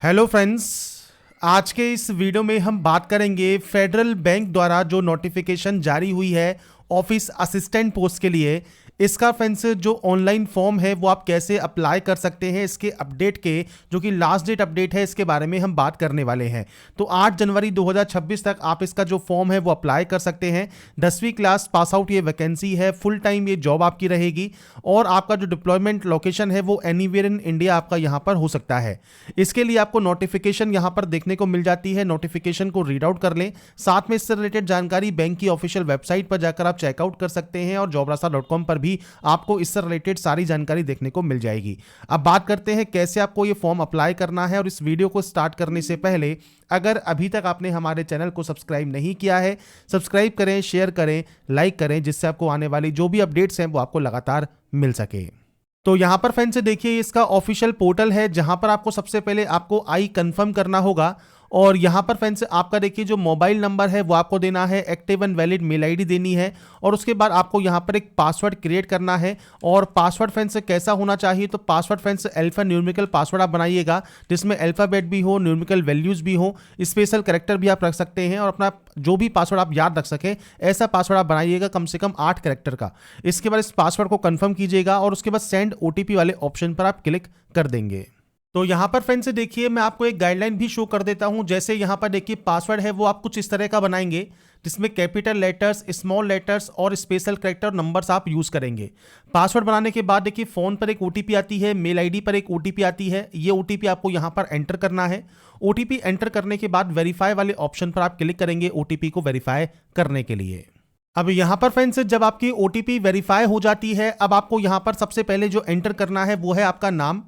Hello friends. आज के इस वीडियो में हम बात करेंगे फेडरल बैंक द्वारा जो नोटिफिकेशन जारी हुई है ऑफिस असिस्टेंट पोस्ट के लिए। इसका फ्रेंड्स जो ऑनलाइन फॉर्म है वो आप कैसे अप्लाई कर सकते हैं, इसके अपडेट के जो कि लास्ट डेट अपडेट है इसके बारे में हम बात करने वाले हैं। तो 8 जनवरी 2026 तक आप इसका जो फॉर्म है वो अप्लाई कर सकते हैं। 10वीं क्लास पास आउट ये वैकेंसी है, फुल टाइम ये जॉब आपकी रहेगी और आपका जो डिप्लॉयमेंट लोकेशन है वो एनीवेयर इन इंडिया आपका यहाँ पर हो सकता है। इसके लिए आपको नोटिफिकेशन यहाँ पर देखने को मिल जाती है, नोटिफिकेशन को रीड आउट कर लें। साथ में इससे रिलेटेड जानकारी बैंक की ऑफिशियल वेबसाइट पर जाकर आप चेकआउट कर सकते हैं और jobrasa.com पर भी आपको इससे रिलेटेड सारी जानकारी देखने को मिल जाएगी। अब बात करते हैं कैसे आपको ये फॉर्म अप्लाई करना है। और इस वीडियो को स्टार्ट करने से पहले अगर अभी तक आपने हमारे चैनल को सब्सक्राइब नहीं किया है, सब्सक्राइब करें, शेयर करें, लाइक करें, जिससे आपको आने वाली जो भी अपडेट्स हैं वो आपको लगातार मिल सके। तो यहाँ पर फ्रेंड्स देखिए, इसका ऑफिशियल पोर्टल है जहाँ पर आपको सबसे पहले आपको आई कंफर्म करना होगा। और यहाँ पर फ्रेंड्स आपका देखिए जो मोबाइल नंबर है वो आपको देना है, active and valid mail ID देनी है और उसके बाद आपको यहाँ पर एक पासवर्ड क्रिएट करना है। और पासवर्ड फ्रेंड्स कैसा होना चाहिए, तो password friends alpha numerical password आप बनाइएगा जिसमें अल्फाबेट भी हो, न्यूमेरिकल वैल्यूज भी हो, स्पेशल कैरेक्टर भी आप रख सकते हैं और अपना जो भी पासवर्ड आप याद रख सकें ऐसा पासवर्ड आप बनाइएगा, कम से कम 8 कैरेक्टर का। इसके बाद इस पासवर्ड को कंफर्म कीजिएगा और उसके बाद सेंड ओटीपी वाले ऑप्शन पर आप क्लिक कर देंगे। तो यहाँ पर फ्रेंड्स देखिए, मैं आपको एक गाइडलाइन भी शो कर देता हूँ। जैसे यहाँ पर देखिए पासवर्ड है वो आप कुछ इस तरह का बनाएंगे जिसमें कैपिटल लेटर्स, स्मॉल लेटर्स और स्पेशल कैरेक्टर नंबर्स आप यूज करेंगे। पासवर्ड बनाने के बाद देखिए फोन पर एक ओटीपी आती है, मेल आईडी पर एक ओटीपी आती है। ये ओटीपी आपको यहाँ पर एंटर करना है। ओटीपी एंटर करने के बाद वेरीफाई वाले ऑप्शन पर आप क्लिक करेंगे ओटीपी को वेरीफाई करने के लिए। अब यहाँ पर फ्रेंड्स जब आपकी ओटीपी वेरीफाई हो जाती है, अब आपको यहाँ पर सबसे पहले जो एंटर करना है वो है आपका नाम।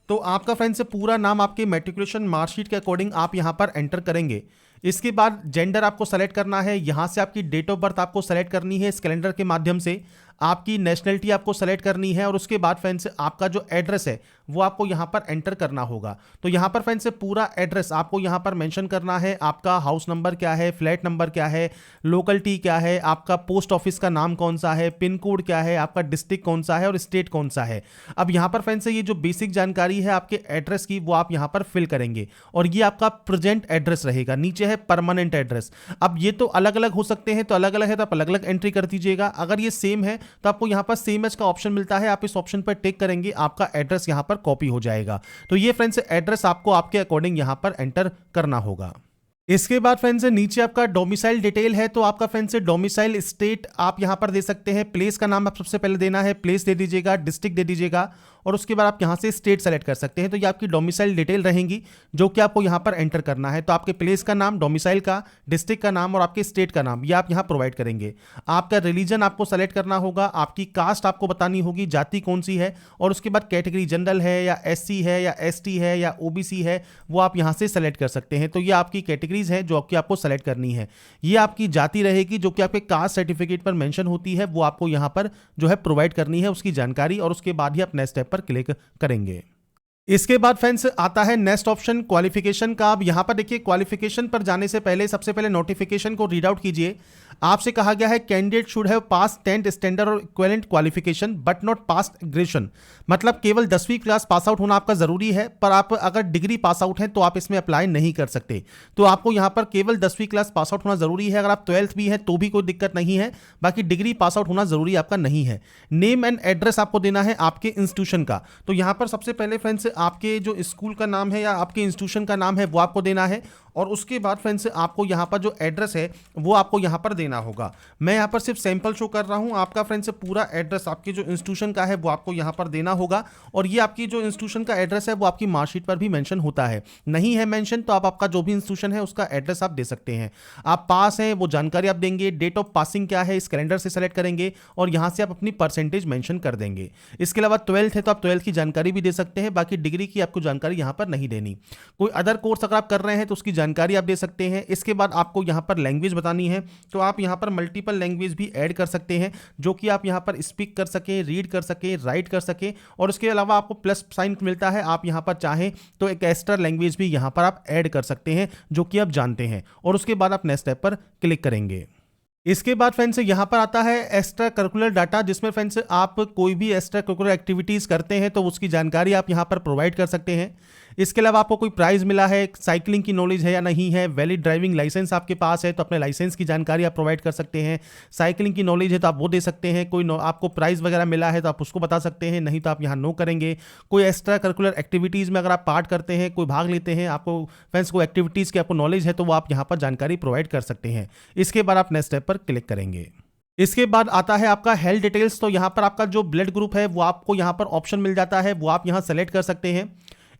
तो आपका फ्रेंड्स पूरा नाम आपके मैट्रिकुलेशन मार्कशीट के अकॉर्डिंग आप यहाँ पर एंटर करेंगे। इसके बाद जेंडर आपको सेलेक्ट करना है, यहाँ से आपकी डेट ऑफ बर्थ आपको सेलेक्ट करनी है इस कैलेंडर के माध्यम से। आपकी नेशनलिटी आपको सेलेक्ट करनी है और उसके बाद फ्रेंड्स आपका जो एड्रेस है वो आपको यहाँ पर एंटर करना होगा। तो यहाँ पर फ्रेंड्स पूरा एड्रेस आपको यहाँ पर मेंशन करना है। आपका हाउस नंबर क्या है, फ्लैट नंबर क्या है, लोकेलिटी क्या है, आपका पोस्ट ऑफिस का नाम कौन सा है, पिन कोड क्या है, आपका डिस्ट्रिक्ट कौन सा है और स्टेट कौन सा है। अब यहाँ पर फ्रेंड्स ये जो बेसिक जानकारी है आपके एड्रेस की वो आप यहाँ पर फिल करेंगे और ये आपका प्रेजेंट एड्रेस रहेगा। नीचे है परमानेंट एड्रेस। अब ये तो अलग अलग हो सकते हैं, तो अलग अलग है तो आप अलग अलग एंट्री कर दीजिएगा। अगर ये सेम है तो आपको यहाँ पर सेम एज का ऑप्शन मिलता है, आप इस ऑप्शन पर टिक करेंगे, आपका एड्रेस यहाँ पर कॉपी हो जाएगा। तो ये फ्रेंड्स एड्रेस आपको आपके अकॉर्डिंग यहाँ पर एंटर करना होगा। इसके बाद फ्रेंड्स नीचे आपका डोमिसाइल डिटेल है, तो आपका फ्रेंड्स डोमिसाइल स्टेट आप यहां पर दे सकते हैं। प्लेस का नाम आप सबसे पहले देना है, प्लेस दे दीजिएगा, डिस्ट्रिक्ट दे दीजिएगा और उसके बाद आप यहां से स्टेट सेलेक्ट कर सकते हैं। तो ये आपकी डोमिसाइल डिटेल रहेंगी जो कि आपको यहां पर एंटर करना है। तो आपके प्लेस का नाम, डोमिसाइल का, डिस्ट्रिक्ट का नाम और आपके स्टेट का नाम ये आप यहां प्रोवाइड करेंगे। आपका रिलीजन आपको सेलेक्ट करना होगा, आपकी कास्ट आपको बतानी होगी, जाति कौन सी है और उसके बाद कैटेगरी जनरल है या एससी है या एसटी है या ओबीसी है वो आप यहां से सेलेक्ट कर सकते हैं। तो ये आपकी कैटेगरीज है जो कि आपको सेलेक्ट करनी है। ये आपकी जाति रहेगी जो कि आपके कास्ट सर्टिफिकेट पर मेंशन होती है, वो आपको यहां पर जो है प्रोवाइड करनी है उसकी जानकारी और उसके बाद ही आप नेक्स्ट स्टेप पर क्लिक करेंगे। इसके बाद फ्रेंड्स आता है नेक्स्ट ऑप्शन क्वालिफिकेशन का। अब यहां पर देखिए क्वालिफिकेशन पर जाने से पहले सबसे पहले नोटिफिकेशन को रीड आउट कीजिए। आपसे कहा गया है candidate should have pass 10th standard और equivalent qualification but not pass graduation. मतलब केवल 10वीं क्लास पास आउट होना आपका जरूरी है, पर आप अगर डिग्री पास आउट हैं तो आप इसमें अप्लाई नहीं कर सकते। तो आपको यहां पर केवल 10वीं क्लास पास आउट होना जरूरी है। अगर आप 12th भी है तो भी कोई दिक्कत नहीं है, बाकी डिग्री पास आउट होना जरूरी आपका नहीं है। नेम एंड एड्रेस आपको देना है आपके इंस्टीट्यूशन का। तो यहां पर सबसे पहले फ्रेंड्स आपके जो स्कूल का नाम है या आपके इंस्टीट्यूशन का नाम है वो आपको देना है और उसके बाद फ्रेंड्स आपको यहाँ पर जो एड्रेस है वो आपको यहाँ पर देना होगा। मैं यहाँ पर सिर्फ सैंपल शो कर रहा हूँ, आपका फ्रेंड्स पूरा एड्रेस आपके जो इंस्टीट्यूशन का है वो आपको यहाँ पर देना होगा। और ये आपकी जो इंस्टीट्यूशन का एड्रेस है वो आपकी मार्कशीट पर भी मेंशन होता है। नहीं है मेंशन तो आप आपका जो भी इंस्टीट्यूशन है उसका एड्रेस आप दे सकते हैं। आप पास हैं वो जानकारी आप देंगे, डेट ऑफ पासिंग क्या है इस कैलेंडर से सेलेक्ट करेंगे और यहाँ से आप अपनी परसेंटेज मेंशन कर देंगे। इसके अलावा 12th है तो आप 12th की जानकारी भी दे सकते हैं, बाकी डिग्री की आपको जानकारी यहाँ पर नहीं देनी। कोई अदर कोर्स अगर आप कर रहे हैं तो उसकी जानकारी आप दे सकते हैं। इसके बाद आपको यहाँ पर लैंग्वेज बतानी है, तो आप यहाँ पर मल्टीपल लैंग्वेज भी ऐड कर सकते हैं जो कि आप यहाँ पर स्पीक कर सकें, रीड कर सकें, राइट कर सकें। और उसके अलावा आपको प्लस साइन मिलता है, आप यहाँ पर चाहें तो एक एक्स्ट्रा लैंग्वेज भी यहाँ पर आप ऐड कर सकते हैं जो कि आप जानते हैं और उसके बाद आप नेक्स्ट स्टेप पर क्लिक करेंगे। इसके बाद फ्रेंड्स यहाँ पर आता है एक्स्ट्रा करिकुलर डाटा, जिसमें फ्रेंड्स आप कोई भी एक्स्ट्रा करिकुलर एक्टिविटीज़ करते हैं तो उसकी जानकारी आप यहाँ पर प्रोवाइड कर सकते हैं। इसके अलावा आपको कोई प्राइज़ मिला है, साइकिलिंग की नॉलेज है या नहीं है, वैलिड ड्राइविंग लाइसेंस आपके पास है तो अपने लाइसेंस की जानकारी आप प्रोवाइड कर सकते हैं, साइकिलिंग की नॉलेज है तो आप वो दे सकते हैं, कोई आपको प्राइज़ वगैरह मिला है तो आप उसको बता सकते हैं, नहीं तो आप यहाँ नो करेंगे। कोई एक्स्ट्रा करिकुलर एक्टिविटीज़ में अगर आप पार्ट करते हैं, कोई भाग लेते हैं, आपको फ्रेंड्स को एक्टिविटीज़ की आपको नॉलेज है तो वो आप यहाँ पर जानकारी प्रोवाइड कर सकते हैं। इसके बाद आप नेक्स्ट स्टेप पर क्लिक करेंगे। इसके बाद आता है आपका हेल्थ डिटेल्स। तो यहाँ पर आपका जो ब्लड ग्रुप है वो आपको यहाँ पर ऑप्शन मिल जाता है, वो आप यहाँ सेलेक्ट कर सकते हैं।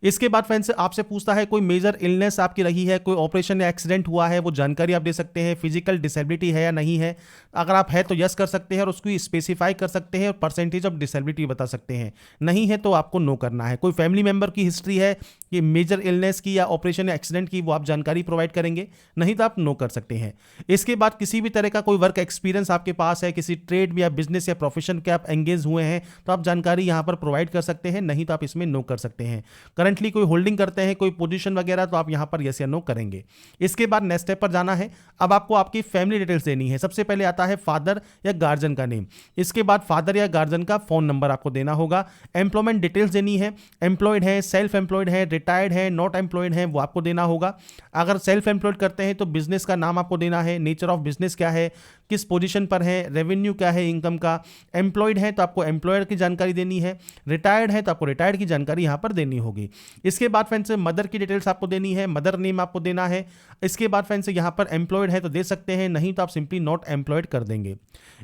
इसके बाद फ्रेंड्स आपसे पूछता है कोई मेजर इलनेस आपकी रही है, कोई ऑपरेशन या एक्सीडेंट हुआ है, वो जानकारी आप दे सकते हैं। फिजिकल डिसेबिलिटी है या नहीं है, अगर आप है तो यस कर सकते हैं और उसको स्पेसिफाई कर सकते हैं और परसेंटेज ऑफ डिसेबिलिटी बता सकते हैं। नहीं है तो आपको नो करना है। कोई फैमिली मेंबर की हिस्ट्री है कि मेजर इलनेस की या ऑपरेशन या एक्सीडेंट की, वो आप जानकारी प्रोवाइड करेंगे, नहीं तो आप नो कर सकते हैं। इसके बाद किसी भी तरह का कोई वर्क एक्सपीरियंस आपके पास है, किसी ट्रेड या बिजनेस या प्रोफेशन के आप एंगेज हुए हैं तो आप जानकारी यहाँ पर प्रोवाइड कर सकते हैं, नहीं तो आप इसमें नो कर सकते हैं। करंटली कोई होल्डिंग करते हैं, कोई पोजीशन वगैरह, तो आप यहां पर यस या नो करेंगे। इसके बाद नेक्स्ट स्टेप पर जाना है। अब आपको आपकी फैमिली डिटेल्स देनी है। सबसे पहले आता है फादर या गार्जियन का नेम, इसके बाद फादर या गार्जियन का फोन नंबर आपको देना होगा। एम्प्लॉयमेंट डिटेल्स देनी है, एम्प्लॉयड है, सेल्फ एम्प्लॉयड है, रिटायर्ड है, नॉट एम्प्लॉयड है, वो आपको देना होगा। अगर सेल्फ एम्प्लॉयड करते हैं तो बिजनेस का नाम आपको देना है, नेचर ऑफ बिजनेस क्या है, किस पोजीशन पर है, रेवेन्यू क्या है इनकम का। एम्प्लॉयड है तो आपको एम्प्लॉयर की जानकारी देनी है, रिटायर्ड है तो आपको रिटायर्ड की जानकारी यहां पर देनी होगी। इसके बाद फ्रेंड्स मदर की डिटेल्स आपको देनी है, मदर नेम आपको देना है। इसके बाद फ्रेंड्स यहां पर एम्प्लॉयड है तो दे सकते हैं, नहीं तो आप सिंपली नॉट एम्प्लॉयड कर देंगे।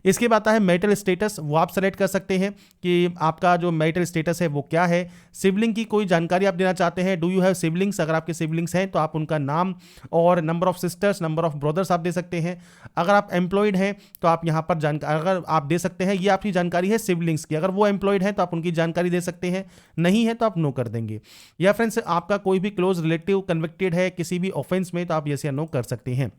इसके बाद आता है मैरिटल स्टेटस, वो आप सेलेक्ट कर सकते हैं कि आपका जो मैरिटल स्टेटस है वो क्या है। सिबलिंग की कोई जानकारी आप देना चाहते हैं, डू यू हैव सिबलिंग्स, अगर आपके सिबलिंग्स हैं तो आप उनका नाम और number of sisters, number of brothers आप दे सकते हैं। अगर आप एम्प्लॉयड हैं तो आप यहां पर जानकारी अगर आप दे सकते हैं, ये आपकी जानकारी है सिबलिंग्स की, अगर वो एम्प्लॉयड हैं तो आप उनकी जानकारी दे सकते हैं, नहीं है तो आप नो कर देंगे। या फ्रेंड्स आपका कोई भी क्लोज रिलेटिव कन्विक्टेड है किसी भी ऑफेंस में तो आप यस या नो कर सकते हैं।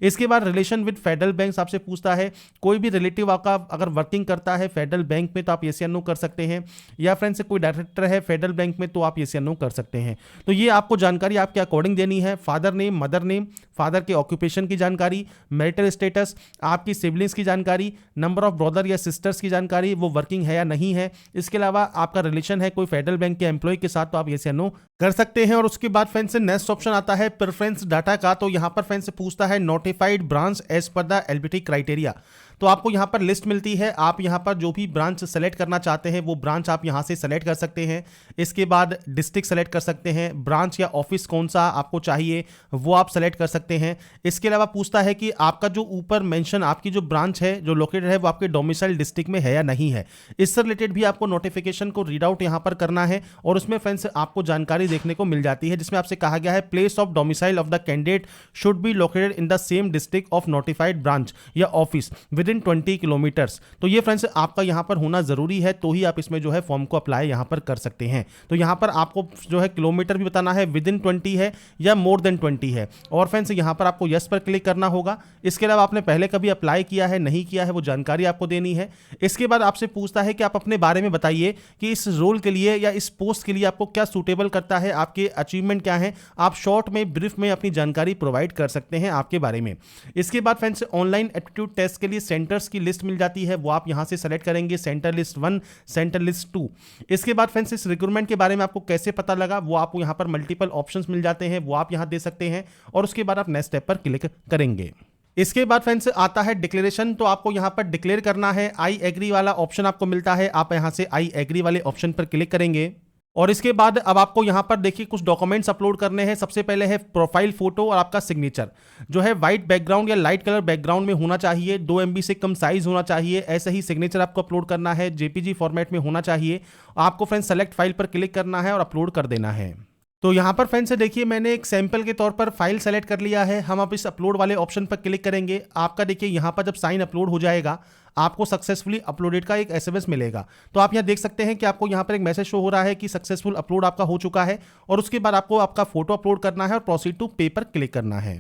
इसके बाद रिलेशन विद फेडरल बैंक आपसे पूछता है, कोई भी रिलेटिव आपका अगर वर्किंग करता है फेडरल बैंक में तो आप यस या नो कर सकते हैं। या फ्रेंड्स कोई डायरेक्टर है फेडरल बैंक में तो आप यस या नो कर सकते हैं। तो ये आपको जानकारी आपके अकॉर्डिंग देनी है। Father name, mother name, father के ऑक्यूपेशन की जानकारी, मैरिटल स्टेटस, आपकी सिबलिंग्स की जानकारी, नंबर ऑफ ब्रदर या सिस्टर्स की जानकारी, वो वर्किंग है या नहीं है। इसके अलावा आपका रिलेशन है कोई फेडरल बैंक के एम्प्लॉय के साथ तो आप यस या नो कर सकते हैं। और उसके बाद फ्रेंड्स नेक्स्ट ऑप्शन आता है प्रेफरेंस डाटा का। तो यहां पर फ्रेंड्स पूछता है notified branch as per the LBT criteria. तो आपको यहां पर लिस्ट मिलती है, आप यहां पर जो भी ब्रांच सेलेक्ट करना चाहते हैं वो ब्रांच आप यहां से सेलेक्ट कर सकते हैं। इसके बाद डिस्ट्रिक्ट सेलेक्ट कर सकते हैं, ब्रांच या ऑफिस कौन सा आपको चाहिए वो आप सेलेक्ट कर सकते हैं। इसके अलावा पूछता है कि आपका जो ऊपर मेंशन आपकी जो ब्रांच है जो लोकेटेड है वो आपके डोमिसाइल डिस्ट्रिक्ट में है या नहीं है। इससे रिलेटेड भी आपको नोटिफिकेशन को रीड आउट यहां पर करना है और उसमें फ्रेंड्स आपको जानकारी देखने को मिल जाती है, जिसमें आपसे कहा गया है place of domicile of the candidate should be located in the same district of notified branch या ऑफिस विद इन 20 किलोमीटर। तो ये फ्रेंड्स आपका यहां पर होना जरूरी है, तो ही आप इसमें जो है फॉर्म को अप्लाई यहां पर कर सकते हैं। तो यहां पर आपको जो है किलोमीटर भी बताना है, विद इन 20 है या मोर देन 20 है। और फ्रेंड्स यहां पर आपको यस पर क्लिक करना होगा। इसके अलावा आपने पहले कभी अप्लाई किया है नहीं किया है वो जानकारी आपको देनी है। इसके बाद आपसे पूछता है कि आप अपने बारे में बताइए कि इस रोल के लिए या इस पोस्ट के लिए आपको क्या सूटेबल करता है, आपके अचीवमेंट क्या है। आप शॉर्ट में ब्रीफ में अपनी जानकारी प्रोवाइड कर सकते हैं आपके बारे में। इसके बाद फ्रेंड्स ऑनलाइन एप्टीट्यूड टेस्ट के लिए सेंटर्स की लिस्ट मिल जाती है, वो आप यहां से सेलेक्ट करेंगे, सेंटर लिस्ट 1, सेंटर लिस्ट 2। इसके बाद फ्रेंड्स इस रिक्रूटमेंट के बारे में आपको कैसे पता लगा वो आपको यहां पर मल्टीपल ऑप्शंस मिल जाते हैं, वो आप यहां दे सकते हैं और उसके बाद आप नेक्स्ट स्टेप पर क्लिक करेंगे। इसके बाद फ्रेंड्स आता है डिक्लेरेशन। तो आपको यहां पर डिक्लेयर करना है, आई एग्री वाला ऑप्शन आपको मिलता है, आप यहां से आई एग्री वाले ऑप्शन पर क्लिक करेंगे। और इसके बाद अब आपको यहां पर देखिए कुछ डॉक्यूमेंट्स अपलोड करने हैं। सबसे पहले है प्रोफाइल फोटो और आपका सिग्नेचर जो है व्हाइट बैकग्राउंड या लाइट कलर बैकग्राउंड में होना चाहिए, 2 MB से कम साइज होना चाहिए। ऐसे ही सिग्नेचर आपको अपलोड करना है, JPG फॉर्मेट में होना चाहिए। आपको फ्रेंड्स सेलेक्ट फाइल पर क्लिक करना है और अपलोड कर देना है। तो यहाँ पर फ्रेंड्स देखिए मैंने एक सैंपल के तौर पर फाइल सेलेक्ट कर लिया है। हम अब इस अपलोड वाले ऑप्शन पर क्लिक करेंगे। आपका देखिए यहाँ पर जब साइन अपलोड हो जाएगा आपको सक्सेसफुली अपलोडेड का एक SMS मिलेगा। तो आप यहाँ देख सकते हैं कि आपको यहाँ पर एक मैसेज शो हो रहा है कि सक्सेसफुल अपलोड आपका हो चुका है और उसके बाद आपको आपका फोटो अपलोड करना है और प्रोसीड टू पे पर क्लिक करना है।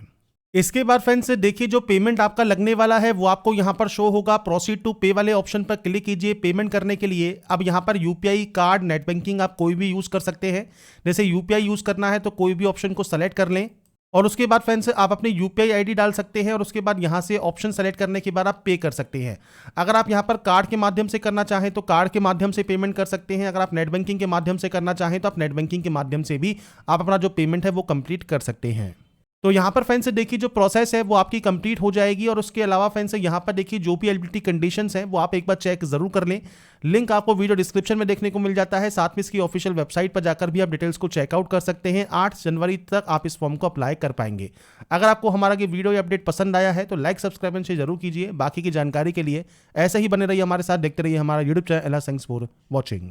इसके बाद फ्रेंड्स देखिए जो पेमेंट आपका लगने वाला है वो आपको यहां पर शो होगा। प्रोसीड टू पे वाले ऑप्शन पर क्लिक कीजिए पेमेंट करने के लिए। अब यहां पर UPI कार्ड, नेट बैंकिंग आप कोई भी यूज कर सकते हैं। जैसे UPI यूज करना है तो कोई भी ऑप्शन को सेलेक्ट कर लें और उसके बाद फ्रेंड्स आप अपने यूपीआई आईडी डाल सकते हैं और उसके बाद यहाँ से ऑप्शन सेलेक्ट करने के बाद आप पे कर सकते हैं। अगर आप यहाँ पर कार्ड के माध्यम से करना चाहें तो कार्ड के माध्यम से पेमेंट कर सकते हैं। अगर आप नेट बैंकिंग के माध्यम से करना चाहें तो आप नेट बैंकिंग के माध्यम से भी आप अपना जो पेमेंट है वो कंप्लीट कर सकते हैं। तो यहाँ पर फ्रेंड्स देखिए जो प्रोसेस है वो आपकी कंप्लीट हो जाएगी। और उसके अलावा फ्रेंड्स यहाँ पर देखिए जो भी एलिजिबिलिटी कंडीशंस हैं वो आप एक बार चेक जरूर कर लें। लिंक आपको वीडियो डिस्क्रिप्शन में देखने को मिल जाता है। साथ में इसकी ऑफिशियल वेबसाइट पर जाकर भी आप डिटेल्स को चेकआउट कर सकते हैं। 8 जनवरी तक आप इस फॉर्म को अप्लाई कर पाएंगे। अगर आपको हमारा ये वीडियो या अपडेट पसंद आया है तो लाइक सब्सक्राइब से जरूर कीजिए। बाकी की जानकारी के लिए ऐसे ही बने रहिए हमारे साथ, देखते रहिए हमारा YouTube channel. Thanks for watching.